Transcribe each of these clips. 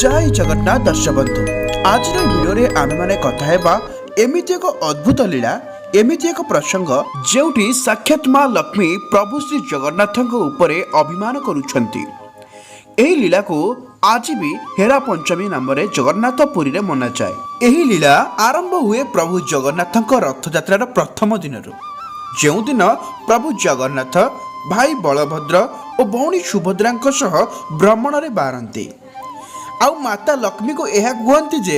जय जगन्नाथ दर्शक बंधु आज भिडियो रे आमे माने कथा हेबा एमिति एक अद्भुत लीला एमिति एक प्रसंग जेउठी साक्षात मां लक्ष्मी प्रभु श्री जगन्नाथଙ୍କ उपरे अभिमान करूछंती। एही लीला को आज भी हेरा पंचमी नाम रे जगन्नाथपुरी रे मना जाए। एही लीला आरंभ हुए प्रभु जगन्नाथଙ୍କ रथयात्रार प्रथम दिनरु, जेउ दिन प्रभु जगन्नाथ भाई बलभद्र और भौणी सुभद्राଙ୍କ सह भ्रमण रे बारंती। आउ माता लक्ष्मी को यह कहती जे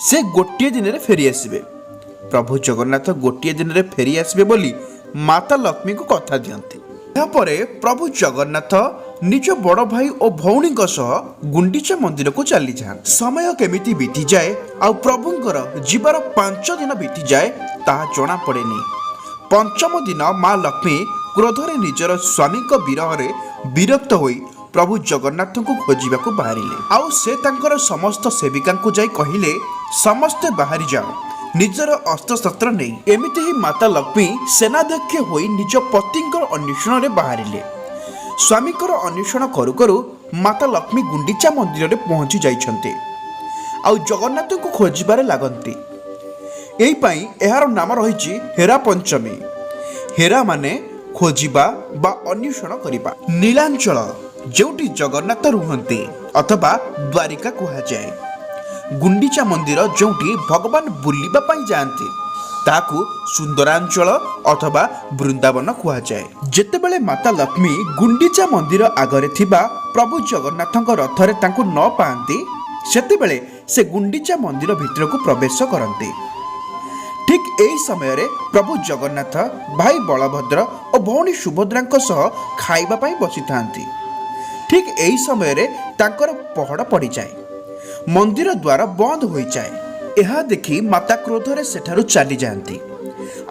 से गोटे दिन रे फेरी आसबे। प्रभु जगन्नाथ गोटे दिन रे फेरी आसबे बोली माता लक्ष्मी को कथा दियंती। यापर प्रभु जगन्नाथ निज बड़ भाई और भौणी सह गुंडीचा मंदिर को चली जाते। समय केमिति बीती जाए आ प्रभुंकर जीवार 5 दिन बीती जाए ता जना पड़ेनी। पंचम दिन माँ लक्ष्मी क्रोधरे निजर स्वामी विरह विरक्त होई प्रभु जगन्नाथ को खोजा को बाहरिले। आउ से तांकर समस्त सेविका को जाई कहिले समस्ते बाहरी जाओ निजर अस्त्र शस्त्र नहीं। एमिति ही माता लक्ष्मी सेनाध्यक्ष होई निज पतिंकर अन्वेषण रे बाहरिले। स्वामीकर अन्वेषण करू करू माता लक्ष्मी गुंडीचा मंदिर रे पहुंची जाइछन्ते। आउ जगन्नाथ को खोजिबारे लागंती। एही पई एहार नाम रहिछि हेरा पंचमी। हेरा माने खोजिबा बा अन्वेषण करिबा। नीलांचल जोटी जगन्नाथ रुहंती अथवा द्वारिका कहा जाए। गुंडीचा मंदिर जोटी भगवान बुलिबा पई जांती ताकू सुंदरांचल अथवा वृंदावन कहा जाए। जेतेबेले माता लक्ष्मी गुंडीचा मंदिर आगरे थिबा प्रभु जगन्नाथଙ୍କ रथरे तांकू न पांती सेतेबेले से गुंडीचा मंदिर भितर को प्रवेश करंती। ठीक एही समय रे प्रभु जगन्नाथ भाई बलभद्र और भौणी सुभद्राଙ୍କ सह खाइबा पई बसी थांती। ठीक एही समय रे तांकर पहड़ पड़ी जाए, मंदिर द्वार बंद हो जाए। यह देखी माता क्रोधरे सेठारु चली जाती।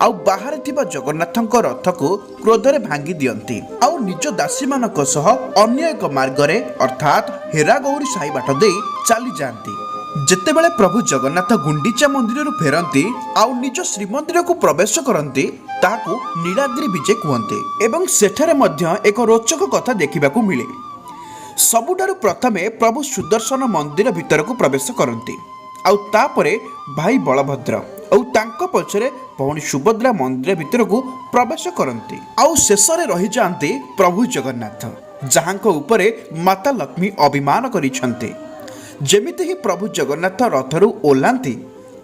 आउ बाहर थिबा जगन्नाथଙ୍କ रथ को क्रोधरे भांगी दियंती। आउ निज दासी मानक सह अन्य एक मार्ग रे अर्थात हेरा गौरी साई बाट दे चली जाती। जेतेबेले प्रभु जगन्नाथ गुंडीचा मंदिर फेरती आउ निज श्रीमंदिर को प्रवेश करती ताकू नीलाद्री विजे कहते। एवं सेठारे मध्य एक रोचक कथा देखिबाकू मिले। सबुठारु प्रथमे प्रभु सुदर्शन मंदिर भीतर को प्रवेश करती आउ तापरे भाई बलभद्र आउ तांको पछरे भौणी सुभद्रा मंदिर भीतर को प्रवेश करती। आउ शेषरे रही जाते प्रभु जगन्नाथ जहांको उपरे माता लक्ष्मी अभिमान करिछन्ते। जेमिति ही प्रभु जगन्नाथ रथरु ओलांती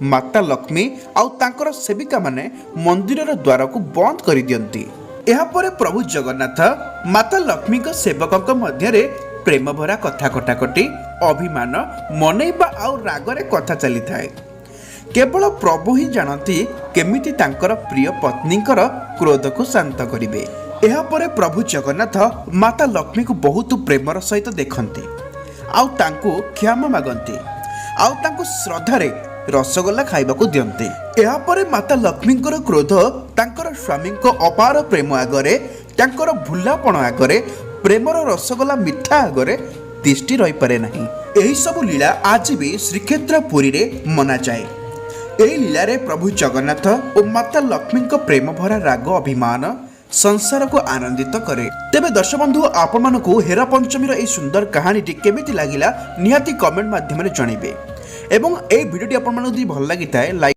माता लक्ष्मी आउ तांकर सेविका माने मंदिरर द्वार को बंद करि दियंती। एहा परे प्रभु जगन्नाथ माता लक्ष्मी को सेवकक मध्यरे प्रेम भरा कथा कटाकटी अभिमान मनैबा आउ रागरे कथा चली थाए। केवल प्रभु ही जानती केमिति तांकर प्रिय पत्नीकर क्रोध को शांत करिवे। एहा परे प्रभु जगन्नाथ माता लक्ष्मी को बहुत प्रेमर सहित देखंती आउ तांको क्षमा मागंती आउ तांको श्रद्धारे रसगोल्ला खाइबा को दियंती। एहा परे माता लक्ष्मीकर क्रोध तांकर स्वामीको अपार प्रेम आगरे तांकर भुलापण आगरे प्रेमर रसगोल्ला मिठा आगरे तिष्ठी रही पारे नहीं। एही सब लीला आज भी श्रीक्षेत्र पुरी रे मना जाए। एही लीला रे प्रभु जगन्नाथ और माता लक्ष्मीको प्रेम भरा राग अभिमान संसार को आनंदित करे। तेबे दर्शक बंधु आपण मानकू हेरा पंचमी रो ए सुंदर कहानी टी केमिति लागिला निहाती कमेंट माध्यम रे जणैबे। एवं ए भिडियोटी आपण मानकू भल लागिताए लाइक